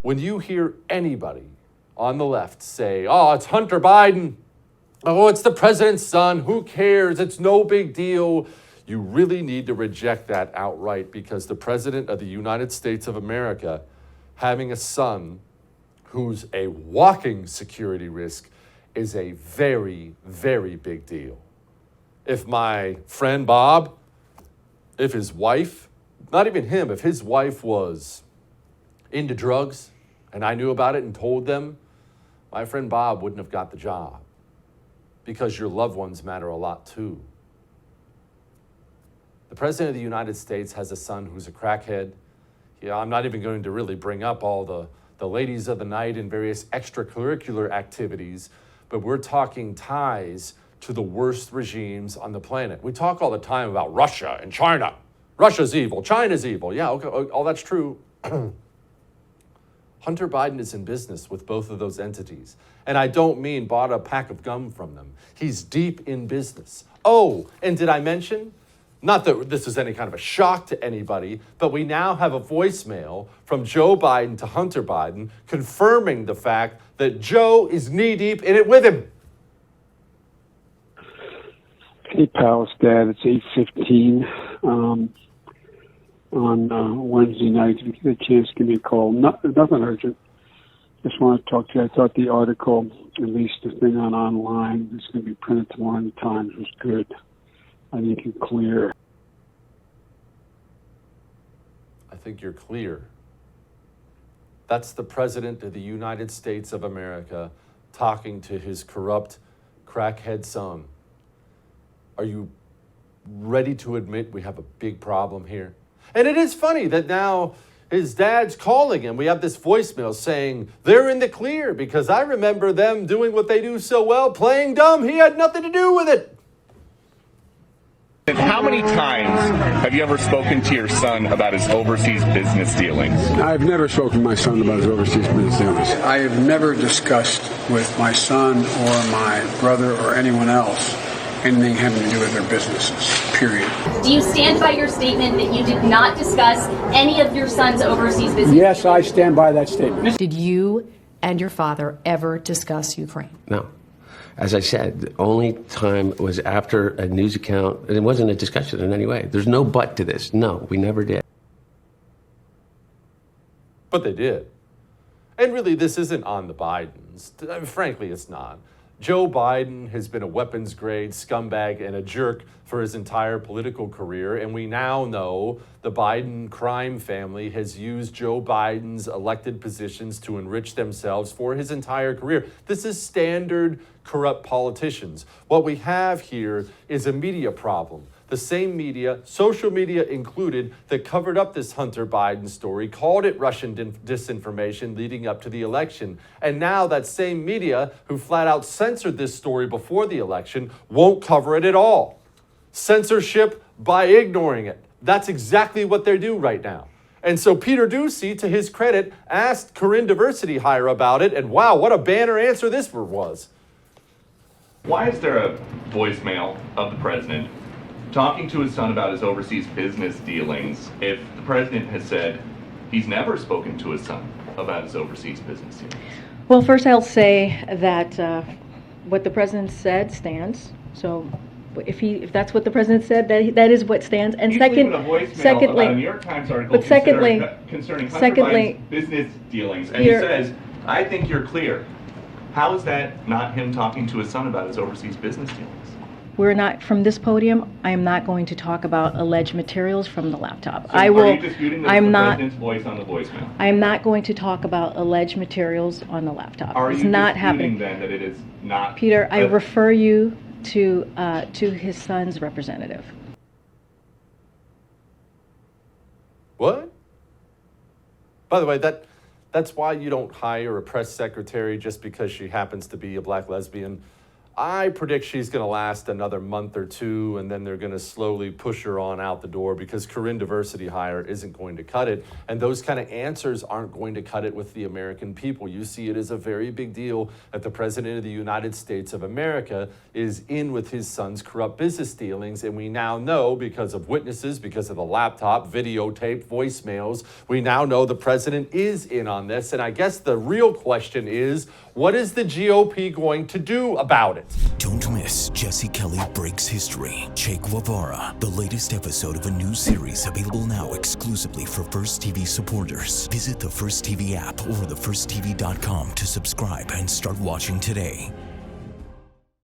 When you hear anybody on the left say, oh, it's Hunter Biden, oh, it's the president's son, who cares, it's no big deal, you really need to reject that outright, because the president of the United States of America having a son who's a walking security risk is a very, very big deal. If my friend Bob, if his wife, not even him, if his wife was into drugs and I knew about it and told them, my friend Bob wouldn't have got the job, because your loved ones matter a lot too. The president of the United States has a son who's a crackhead. I'm not even going to really bring up all the ladies of the night and various extracurricular activities, but we're talking ties to the worst regimes on the planet. We talk all the time about Russia and China. Russia's evil, China's evil. Yeah, okay, all that's true. Hunter Biden is in business with both of those entities. And I don't mean bought a pack of gum from them. He's deep in business. Oh, and did I mention, not that this is any kind of a shock to anybody, but we now have a voicemail from Joe Biden to Hunter Biden confirming the fact that Joe is knee-deep in it with him. Hey, pals, Dad, it's 8:15 on Wednesday night. If you get a chance, give me a call. Nothing urgent. Just want to talk to you. I thought the article, at least the thing online, that's going to be printed tomorrow in the Times, was good. I think you're clear. I think you're clear. That's the president of the United States of America talking to his corrupt crackhead son. Are you ready to admit we have a big problem here? And it is funny that now his dad's calling him. We have this voicemail saying they're in the clear, because I remember them doing what they do so well, playing dumb. He had nothing to do with it. And how many times have you ever spoken to your son about his overseas business dealings? I've never spoken to my son about his overseas business dealings. I have never discussed with my son or my brother or anyone else anything having to do with their businesses, period. Do you stand by your statement that you did not discuss any of your son's overseas business? Yes, I stand by that statement. Did you and your father ever discuss Ukraine? No. As I said, the only time was after a news account, and it wasn't a discussion in any way. There's no but to this. No, we never did. But they did. And really, this isn't on the Bidens. Frankly, it's not. Joe Biden has been a weapons-grade scumbag and a jerk for his entire political career, and we now know the Biden crime family has used Joe Biden's elected positions to enrich themselves for his entire career. This is standard corrupt politicians. What we have here is a media problem. The same media, social media included, that covered up this Hunter Biden story, called it Russian disinformation leading up to the election. And now that same media, who flat out censored this story before the election, won't cover it at all. Censorship by ignoring it. That's exactly what they do right now. And so Peter Doocy, to his credit, asked Corinne Diversity Hire about it, and wow, what a banner answer this was. Why is there a voicemail of the president talking to his son about his overseas business dealings if the president has said he's never spoken to his son about his overseas business dealings? Well, first I'll say that what the president said stands. So if that's what the president said, that is what stands. And secondly, about a New York Times article concerning Hunter Biden's business dealings, and he says, "I think you're clear." How is that not him talking to his son about his overseas business dealings? We're not, from this podium, I am not going to talk about alleged materials from the laptop. So are you disputing that the president's voice on the voicemail? I am not going to talk about alleged materials on the laptop. Are it's you not disputing happening then that it is not? Peter, I refer you to his son's representative. What? By the way, that's why you don't hire a press secretary just because she happens to be a black lesbian. I predict she's going to last another month or two, and then they're going to slowly push her on out the door because Corinne diversity hire isn't going to cut it. And those kind of answers aren't going to cut it with the American people. You see it as a very big deal that the President of the United States of America is in with his son's corrupt business dealings. And we now know, because of witnesses, because of the laptop, videotape, voicemails, we now know the president is in on this. And I guess the real question is, what is the GOP going to do about it? Don't miss Jesse Kelly Breaks History, Che Guevara, the latest episode of a new series available now exclusively for First TV supporters. Visit the First TV app or thefirsttv.com to subscribe and start watching today.